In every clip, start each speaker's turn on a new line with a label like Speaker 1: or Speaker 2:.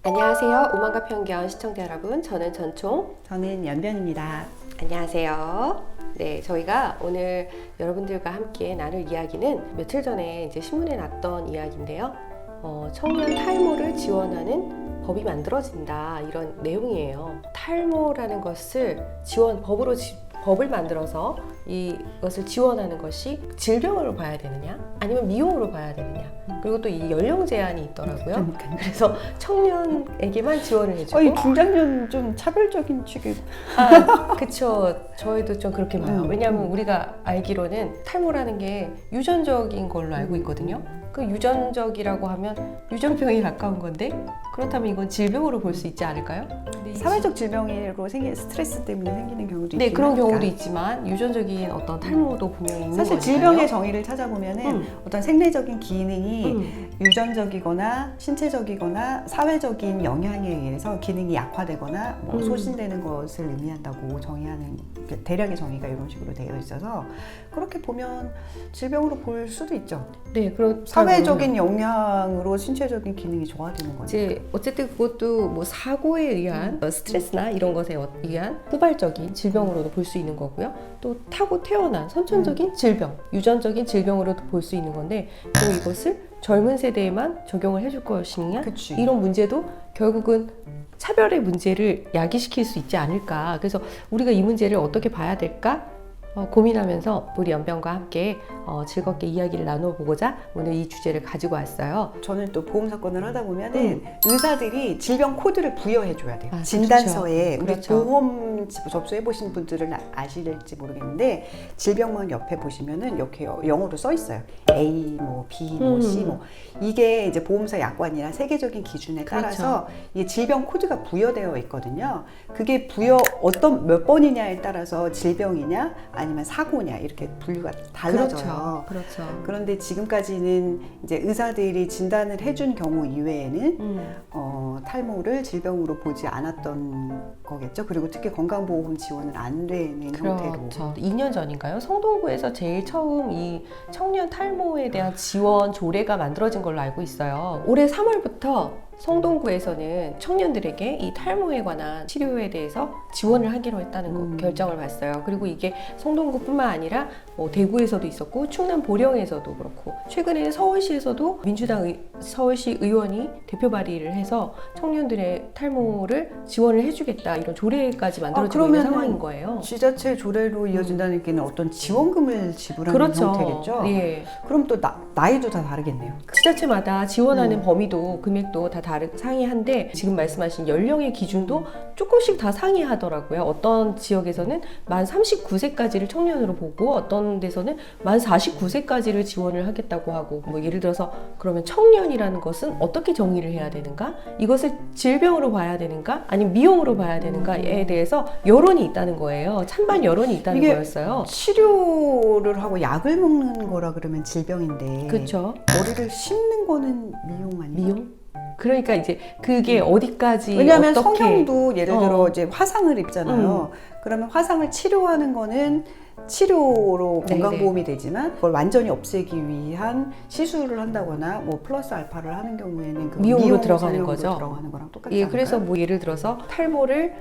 Speaker 1: 안녕하세요. 오만과 편견 시청자 여러분, 저는 전총,
Speaker 2: 저는 연변입니다.
Speaker 1: 안녕하세요. 네, 저희가 오늘 여러분들과 함께 나눌 이야기는 며칠 전에 이제 신문에 났던 이야기인데요. 청년 탈모를 지원하는 법이 만들어진다, 이런 내용이에요. 탈모라는 것을 법을 만들어서 이것을 지원하는 것이 질병으로 봐야 되느냐, 아니면 미용으로 봐야 되느냐, 그리고 또 이 연령 제한이 있더라고요. 그래서 청년에게만 지원을 해주고.
Speaker 2: 이 중장년 좀 차별적인 취급.
Speaker 1: 그쵸. 저희도 좀 그렇게 봐요. 왜냐하면 우리가 알기로는 탈모라는 게 유전적인 걸로 알고 있거든요. 그 유전적이라고 하면 유전병에 가까운 건데, 그렇다면 이건 질병으로 볼 수 있지 않을까요?
Speaker 2: 사회적 질병으로 생긴 스트레스 때문에 생기는 경우도
Speaker 1: 네,
Speaker 2: 있긴
Speaker 1: 그런
Speaker 2: 하니까.
Speaker 1: 경우도 있지만 유전적인 어떤 탈모도 분명히 있는
Speaker 2: 사실
Speaker 1: 거니까요.
Speaker 2: 질병의 정의를 찾아보면은 어떤 생리적인 기능이 유전적이거나 신체적이거나 사회적인 영향에 의해서 기능이 약화되거나 소진되는 것을 의미한다고 정의하는 대략의 정의가 이런 식으로 되어 있어서 그렇게 보면 질병으로 볼 수도 있죠.
Speaker 1: 네, 그런
Speaker 2: 사회적인 영향으로 신체적인 기능이 좋아지는 거죠.
Speaker 1: 이제 어쨌든 그것도 뭐 사고에 의한 스트레스나 이런 것에 의한 후발적인 질병으로도 볼 수 있는 거고요. 또 타고 태어난 선천적인 질병, 유전적인 질병으로도 볼 수 있는 건데, 또 이것을 젊은 세대에만 적용을 해줄 것이냐,
Speaker 2: 그치.
Speaker 1: 이런 문제도 결국은 차별의 문제를 야기시킬 수 있지 않을까. 그래서 우리가 이 문제를 어떻게 봐야 될까 고민하면서 우리 연변과 함께 즐겁게 이야기를 나눠보고자 오늘 이 주제를 가지고 왔어요.
Speaker 2: 저는 또 보험 사건을 하다 보면은 의사들이 질병 코드를 부여해줘야 돼요.
Speaker 1: 아,
Speaker 2: 진단서에
Speaker 1: 그렇죠.
Speaker 2: 우리 보험 접수해보신 분들은 아실지 모르겠는데 질병만 옆에 보시면은 이렇게 영어로 써 있어요. A, 뭐 B, 뭐 C, 뭐 이게 이제 보험사 약관이나 세계적인 기준에 따라서 이 질병 코드가 부여되어 있거든요. 그게 어떤 몇 번이냐에 따라서 질병이냐 아니면 사고냐 이렇게 분류가 달라져요.
Speaker 1: 그렇죠.
Speaker 2: 그런데 지금까지는 이제 의사들이 진단을 해준 경우 이외에는 탈모를 질병으로 보지 않았던 거겠죠. 그리고 특히 건강보험 지원을 안 되는 형태로.
Speaker 1: 그렇죠. 2년 전인가요? 성동구에서 제일 처음 이 청년 탈모에 대한 지원 조례가 만들어진 걸로 알고 있어요. 올해 3월부터 성동구에서는 청년들에게 이 탈모에 관한 치료에 대해서 지원을 하기로 했다는 결정을 봤어요. 그리고 이게 성동구뿐만 아니라 뭐 대구에서도 있었고 충남 보령에서도 그렇고, 최근에는 서울시에서도 민주당 서울시 의원이 대표 발의를 해서 청년들의 탈모를 지원을 해주겠다, 이런 조례까지 만들어지고 있는 상황인 거예요.
Speaker 2: 지자체 조례로 이어진다는 게 어떤 지원금을 지불하는
Speaker 1: 그렇죠.
Speaker 2: 형태겠죠.
Speaker 1: 예.
Speaker 2: 그럼 또 나이도 다 다르겠네요.
Speaker 1: 지자체마다 지원하는 범위도 금액도 다 상이한데, 지금 말씀하신 연령의 기준도 조금씩 다 상이하더라고요. 어떤 지역에서는 만 39세까지를 청년으로 보고, 어떤 데서는 만 49세까지를 지원을 하겠다고 하고, 뭐 예를 들어서 그러면 청년이라는 것은 어떻게 정의를 해야 되는가? 이것을 질병으로 봐야 되는가? 아니면 미용으로 봐야 되는가에 대해서 여론이 있다는 거예요. 찬반 여론이 있다는 거였어요.
Speaker 2: 치료를 하고 약을 먹는 거라 그러면 질병인데,
Speaker 1: 그렇죠.
Speaker 2: 머리를 심는 거는 미용 아니에요?
Speaker 1: 미용? 그러니까 이제 그게 어디까지,
Speaker 2: 왜냐하면
Speaker 1: 어떻게,
Speaker 2: 성형도 예를 들어 이제 화상을 입잖아요. 그러면 화상을 치료하는 거는 치료로 건강보험이 되지만 그걸 완전히 없애기 위한 시술을 한다거나 뭐 플러스 알파를 하는 경우에는 그
Speaker 1: 미용으로 들어가는 거죠.
Speaker 2: 들어가는 거랑 똑같지
Speaker 1: 예,
Speaker 2: 않을까요?
Speaker 1: 그래서 뭐 예를 들어서 탈모를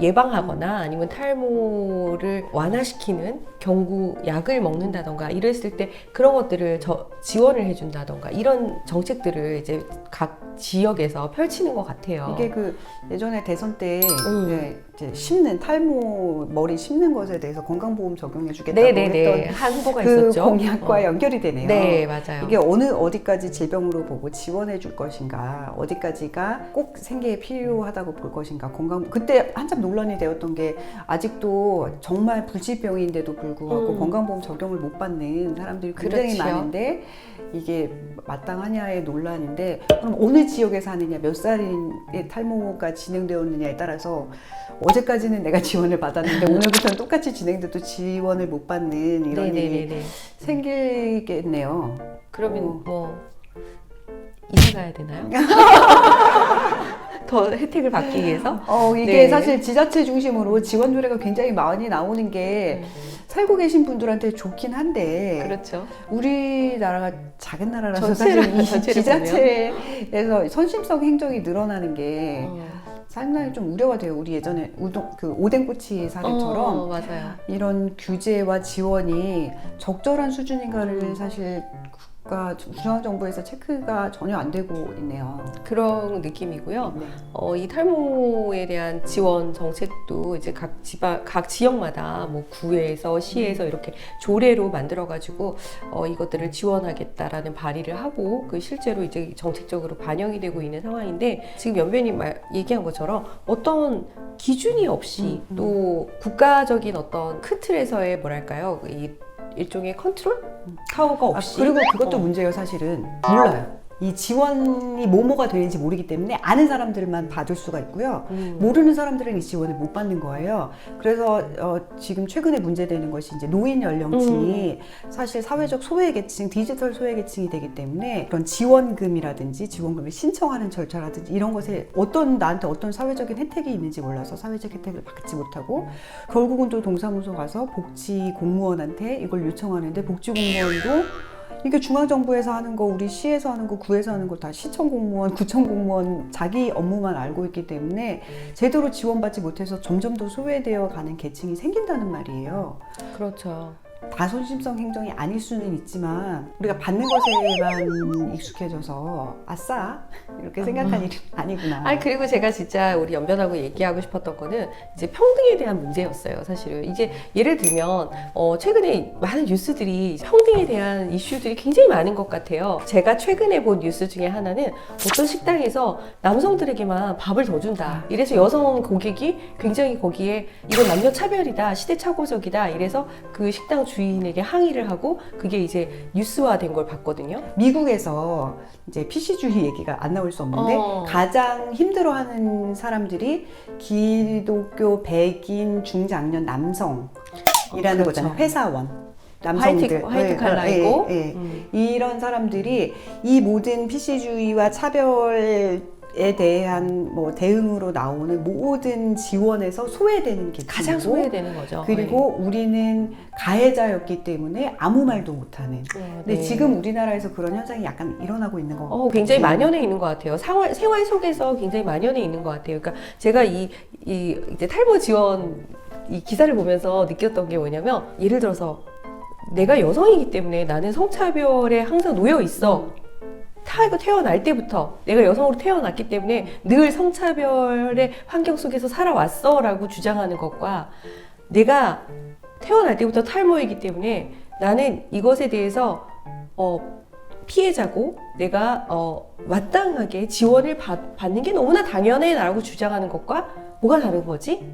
Speaker 1: 예방하거나 아니면 탈모를 완화시키는 경구 약을 먹는다던가 이랬을 때 그런 것들을 지원을 해준다던가, 이런 정책들을 이제 각 지역에서 펼치는 것 같아요.
Speaker 2: 이게 그 예전에 대선 때 이제 심는 탈모 머리 심는 것에 대해서 건강보험 적용해주겠다고 했던
Speaker 1: 한 후보가
Speaker 2: 그
Speaker 1: 있었죠.
Speaker 2: 공약과 연결이 되네요.
Speaker 1: 네, 맞아요.
Speaker 2: 이게 어디까지 질병으로 보고 지원해줄 것인가, 어디까지가 꼭 생계에 필요하다고 볼 것인가, 그때 한참 논란이 되었던 게, 아직도 정말 불치병인데도 불구하고 건강보험 적용을 못 받는 사람들이 굉장히 많은데 이게 마땅하냐의 논란인데, 그럼 어느 지역에 사느냐, 몇 살의 탈모가 진행되었느냐에 따라서 어제까지는 내가 지원을 받았는데 오늘부터는 똑같이 진행돼도 지원을 못 받는 이런 일이 생기겠네요.
Speaker 1: 그러면 뭐 이사 가야 되나요? 더 혜택을 받기 위해서?
Speaker 2: 이게 사실 지자체 중심으로 지원 조례가 굉장히 많이 나오는 게 살고 계신 분들한테 좋긴 한데
Speaker 1: 그렇죠.
Speaker 2: 우리나라가 작은 나라라서
Speaker 1: 전체를-
Speaker 2: 사실 이
Speaker 1: 전체를
Speaker 2: 지자체에서 선심성 행정이 늘어나는 게
Speaker 1: 어.
Speaker 2: 상당히 좀 우려가 돼요. 우리 예전에 그 오뎅꼬치 사례처럼
Speaker 1: 맞아요.
Speaker 2: 이런 규제와 지원이 적절한 수준인가를 사실 국가 중앙정부에서 체크가 전혀 안 되고 있네요.
Speaker 1: 그런 느낌이고요.
Speaker 2: 네.
Speaker 1: 이 탈모에 대한 지원 정책도 이제 각 지역마다 뭐 구에서 시에서 이렇게 조례로 만들어가지고 이것들을 지원하겠다라는 발의를 하고 그 실제로 이제 정책적으로 반영이 되고 있는 상황인데 지금 연변이 얘기한 것처럼 어떤 기준이 없이 또 국가적인 어떤 큰 틀에서의 뭐랄까요 이 일종의 컨트롤 타워가 없이
Speaker 2: 그리고 그것도 문제예요. 사실은 몰라요. 이 지원이 뭐가 되는지 모르기 때문에 아는 사람들만 받을 수가 있고요. 모르는 사람들은 이 지원을 못 받는 거예요. 그래서 지금 최근에 문제되는 것이 이제 노인 연령층이 사실 사회적 소외계층, 디지털 소외계층이 되기 때문에 그런 지원금이라든지 지원금을 신청하는 절차라든지 이런 것에 나한테 어떤 사회적인 혜택이 있는지 몰라서 사회적 혜택을 받지 못하고 결국은 또 동사무소 가서 복지 공무원한테 이걸 요청하는데 복지 공무원도 이게 중앙정부에서 하는 거, 우리 시에서 하는 거, 구에서 하는 거 다 시청 공무원, 구청 공무원 자기 업무만 알고 있기 때문에 제대로 지원받지 못해서 점점 더 소외되어 가는 계층이 생긴다는 말이에요.
Speaker 1: 그렇죠.
Speaker 2: 다 선심성 행정이 아닐 수는 있지만 우리가 받는 것에만 익숙해져서 아싸 이렇게 생각한 일은 아니구나.
Speaker 1: 아니 그리고 제가 진짜 우리 연변하고 얘기하고 싶었던 거는 이제 평등에 대한 문제였어요. 사실은 이제 예를 들면 최근에 많은 뉴스들이 평등에 대한 이슈들이 굉장히 많은 것 같아요. 제가 최근에 본 뉴스 중에 하나는 어떤 식당에서 남성들에게만 밥을 더 준다. 이래서 여성 고객이 굉장히 거기에 이건 남녀 차별이다, 시대착오적이다. 이래서 그 식당 주인에게 항의를 하고 그게 이제 뉴스화된 걸 봤거든요.
Speaker 2: 미국에서 이제 PC주의 얘기가 안 나올 수 없는데 가장 힘들어하는 사람들이 기독교 백인 중장년 남성이라는
Speaker 1: 그렇죠.
Speaker 2: 거잖아요. 회사원. 남성들,
Speaker 1: 화이트 칼라이고
Speaker 2: 이런 사람들이 이 모든 PC주의와 차별에 대한 뭐 대응으로 나오는 모든 지원에서 소외되는 계층이고
Speaker 1: 가장 소외되는 거죠.
Speaker 2: 그리고 우리는 가해자였기 때문에 아무 말도 못하는. 근데
Speaker 1: 네.
Speaker 2: 지금 우리나라에서 그런 현상이 약간 일어나고 있는 거.
Speaker 1: 굉장히 만연해 있는 것 같아요. 생활 속에서 굉장히 만연해 있는 것 같아요. 그러니까 제가 이제 탈모 지원 이 기사를 보면서 느꼈던 게 뭐냐면 예를 들어서 내가 여성이기 때문에 나는 성차별에 항상 놓여 있어. 태어날 때부터 내가 여성으로 태어났기 때문에 늘 성차별의 환경 속에서 살아왔어 라고 주장하는 것과 내가 태어날 때부터 탈모이기 때문에 나는 이것에 대해서 피해자고 내가 마땅하게 지원을 받는 게 너무나 당연해 라고 주장하는 것과 뭐가 다른 거지?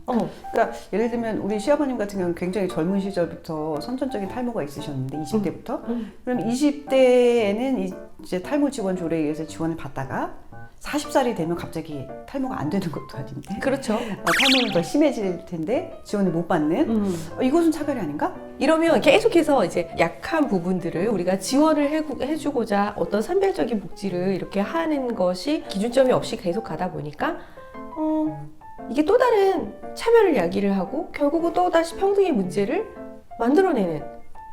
Speaker 2: 그러니까 예를 들면 우리 시아버님 같은 경우는 굉장히 젊은 시절부터 선천적인 탈모가 있으셨는데 20대부터 그럼 20대에는 이제 탈모 지원 조례에 의해서 지원을 받다가 40살이 되면 갑자기 탈모가 안 되는 것도 아닌데
Speaker 1: 그렇죠.
Speaker 2: 탈모는 더 심해질 텐데 지원을 못 받는 이것은 차별이 아닌가?
Speaker 1: 이러면 계속해서 이제 약한 부분들을 우리가 지원을 해주고자 어떤 선별적인 복지를 이렇게 하는 것이 기준점이 없이 계속 가다 보니까 이게 또 다른 차별을 야기를 하고 결국은 또다시 평등의 문제를 만들어내는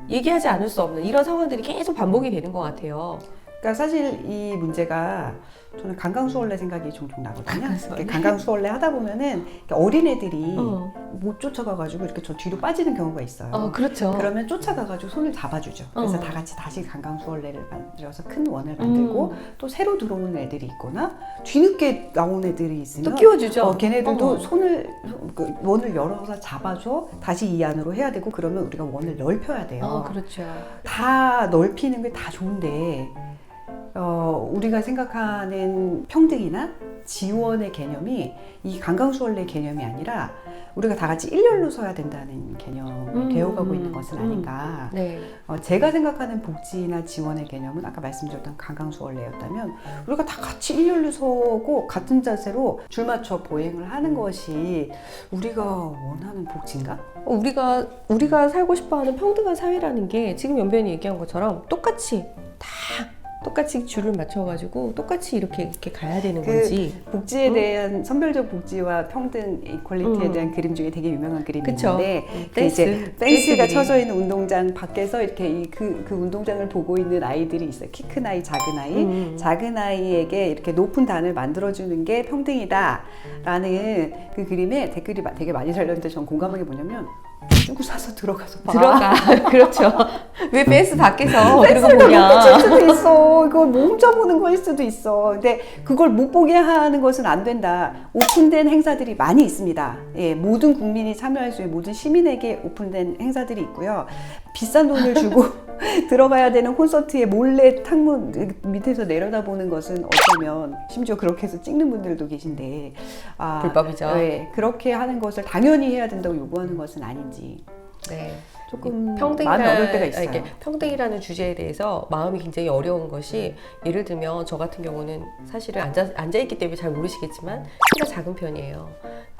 Speaker 1: 얘기하지 않을 수 없는 이런 상황들이 계속 반복이 되는 것 같아요.
Speaker 2: 그러니까 사실 이 문제가 저는 강강수월래 생각이 종종 나거든요.
Speaker 1: 강강수월래?
Speaker 2: 강강수월래 하다 보면은 어린애들이 못 쫓아가가지고 이렇게 저 뒤로 빠지는 경우가 있어요.
Speaker 1: 그렇죠.
Speaker 2: 그러면 쫓아가가지고 손을 잡아주죠. 그래서 다 같이 다시 강강수월래를 만들어서 큰 원을 만들고 또 새로 들어오는 애들이 있거나 뒤늦게 나온 애들이 있으면
Speaker 1: 또 끼워주죠.
Speaker 2: 걔네들도 원을 열어서 잡아줘 다시 이 안으로 해야 되고 그러면 우리가 원을 넓혀야 돼요.
Speaker 1: 그렇죠.
Speaker 2: 다 넓히는 게 다 좋은데 우리가 생각하는 평등이나 지원의 개념이 이 강강수월래 개념이 아니라 우리가 다 같이 일렬로 서야 된다는 개념이 되어가고 있는 것은 아닌가.
Speaker 1: 네.
Speaker 2: 제가 생각하는 복지나 지원의 개념은 아까 말씀드렸던 강강수월래였다면 우리가 다 같이 일렬로 서고 같은 자세로 줄 맞춰 보행을 하는 것이 우리가 원하는 복지인가?
Speaker 1: 우리가 살고 싶어하는 평등한 사회라는 게 지금 연변이 얘기한 것처럼 똑같이 다 똑같이 줄을 맞춰가지고 똑같이 이렇게 가야 되는
Speaker 2: 그
Speaker 1: 건지.
Speaker 2: 복지에 대한 선별적 복지와 평등 이퀄리티에 대한 그림 중에 되게 유명한 그림이
Speaker 1: 그쵸.
Speaker 2: 있는데 그
Speaker 1: 댄스.
Speaker 2: 이제 펜스가
Speaker 1: 그림.
Speaker 2: 쳐져 있는 운동장 밖에서 이렇게 그 운동장을 보고 있는 아이들이 있어요. 키 큰 아이, 작은 아이. 작은 아이에게 이렇게 높은 단을 만들어주는 게 평등이다라는 그 그림에 댓글이 되게 많이 달렸는데 전 공감한 게 뭐냐면 주고 사서 들어가서 봐.
Speaker 1: 들어가. 그렇죠. 왜 펜스 밖에서 그러고
Speaker 2: 펜스를 못
Speaker 1: 보냐.
Speaker 2: 붙일 수도 있어. 이거 뭐 훔쳐 보는 거일 수도 있어. 근데 그걸 못 보게 하는 것은 안 된다. 오픈된 행사들이 많이 있습니다. 예, 모든 국민이 참여할 수 있는 모든 시민에게 오픈된 행사들이 있고요. 비싼 돈을 주고 들어가야 되는 콘서트에 몰래 창문 밑에서 내려다보는 것은 어쩌면 심지어 그렇게 해서 찍는 분들도 계신데
Speaker 1: 불법이죠.
Speaker 2: 네, 그렇게 하는 것을 당연히 해야 된다고 요구하는 것은 아닌지
Speaker 1: 네.
Speaker 2: 조금 마음이 어려울 때가 있어요.
Speaker 1: 이렇게 평등이라는 주제에 대해서 마음이 굉장히 어려운 것이 예를 들면 저 같은 경우는 사실은 앉아있기 때문에 잘 모르시겠지만 키가 작은 편이에요.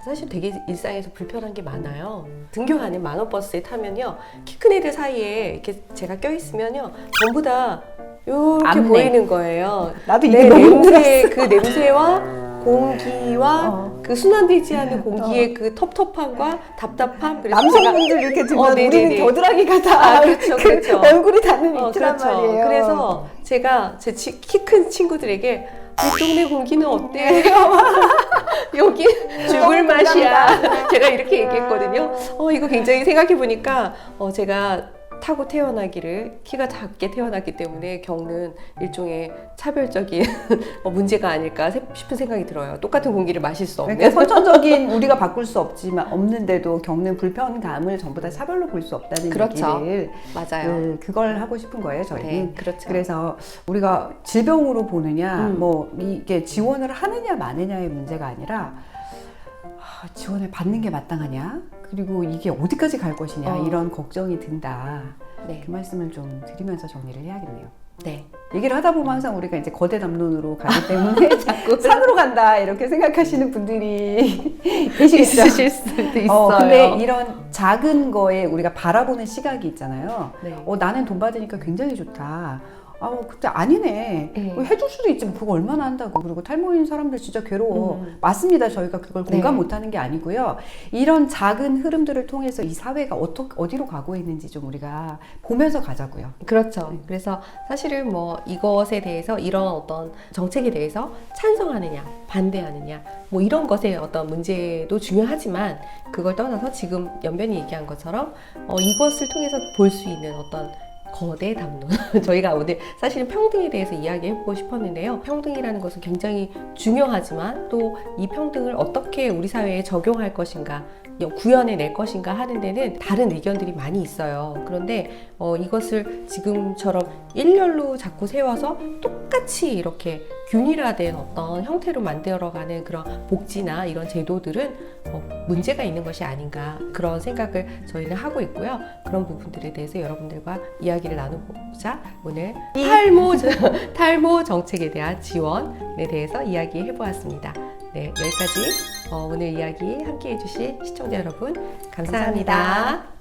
Speaker 1: 사실 되게 일상에서 불편한 게 많아요. 등교하는 만원버스에 타면요. 키 큰 애들 사이에 이렇게 제가 껴있으면요. 전부 다 이렇게
Speaker 2: 안내.
Speaker 1: 보이는 거예요.
Speaker 2: 나도 이게
Speaker 1: 내
Speaker 2: 너무
Speaker 1: 냄새, 그 냄새와 공기와 그 순환되지 않는 공기의 그 텁텁함과 답답함. 그래서
Speaker 2: 남성분들 이렇게 들면
Speaker 1: 네네네.
Speaker 2: 우리는 겨드랑이 가다
Speaker 1: 그렇죠, 그렇죠.
Speaker 2: 얼굴이 닿는 위치란
Speaker 1: 그렇죠.
Speaker 2: 말이에요.
Speaker 1: 그래서 제가 제 키 큰 친구들에게 이 동네 공기는 어때? 여기 죽을 맛이야. 제가 이렇게 얘기했거든요. 이거 굉장히 생각해 보니까 제가 타고 태어나기를 키가 작게 태어났기 때문에 겪는 일종의 차별적인 문제가 아닐까 싶은 생각이 들어요. 똑같은 공기를 마실 수 없는.
Speaker 2: 그러니까 선천적인 우리가 바꿀 수 없는데도 겪는 불편감을 전부 다 차별로 볼 수 없다는
Speaker 1: 그렇죠.
Speaker 2: 얘기를
Speaker 1: 맞아요.
Speaker 2: 그걸 하고 싶은 거예요, 저희는.
Speaker 1: 네, 그렇죠.
Speaker 2: 그래서 우리가 질병으로 보느냐,
Speaker 1: 음.
Speaker 2: 이게 지원을 하느냐 마느냐의 문제가 아니라 지원을 받는 게 마땅하냐, 그리고 이게 어디까지 갈 것이냐 이런 걱정이 든다.
Speaker 1: 네.
Speaker 2: 그 말씀을 좀 드리면서 정리를 해야겠네요.
Speaker 1: 네.
Speaker 2: 얘기를 하다 보면 항상 우리가 이제 거대 담론으로 가기 때문에 자꾸 산으로 간다 이렇게 생각하시는 분들이 계시겠죠.
Speaker 1: 있으실 수도 있어요.
Speaker 2: 근데 이런 작은 거에 우리가 바라보는 시각이 있잖아요.
Speaker 1: 네.
Speaker 2: 나는 돈 받으니까 굉장히 좋다. 근데 아니네. 해줄 수도 있지만 그거 얼마나 한다고. 그리고 탈모인 사람들 진짜 괴로워. 맞습니다. 저희가 그걸 공감 못하는 게 아니고요. 이런 작은 흐름들을 통해서 이 사회가 어디로 가고 있는지 좀 우리가 보면서 가자고요.
Speaker 1: 그렇죠. 그래서 사실은 뭐 이것에 대해서 이런 어떤 정책에 대해서 찬성하느냐, 반대하느냐, 뭐 이런 것의 어떤 문제도 중요하지만 그걸 떠나서 지금 연변이 얘기한 것처럼 이것을 통해서 볼 수 있는 어떤 거대 담론. 저희가 오늘 사실은 평등에 대해서 이야기해보고 싶었는데요. 평등이라는 것은 굉장히 중요하지만 또 이 평등을 어떻게 우리 사회에 적용할 것인가, 구현해낼 것인가 하는 데는 다른 의견들이 많이 있어요. 그런데 이것을 지금처럼 일렬로 자꾸 세워서 똑같이 이렇게 균일화된 어떤 형태로 만들어가는 그런 복지나 이런 제도들은 문제가 있는 것이 아닌가, 그런 생각을 저희는 하고 있고요. 그런 부분들에 대해서 여러분들과 이야기를 나눠보자 오늘 탈모 정책에 대한 지원에 대해서 이야기해 보았습니다. 네, 여기까지 오늘 이야기 함께 해주신 시청자 여러분 감사합니다.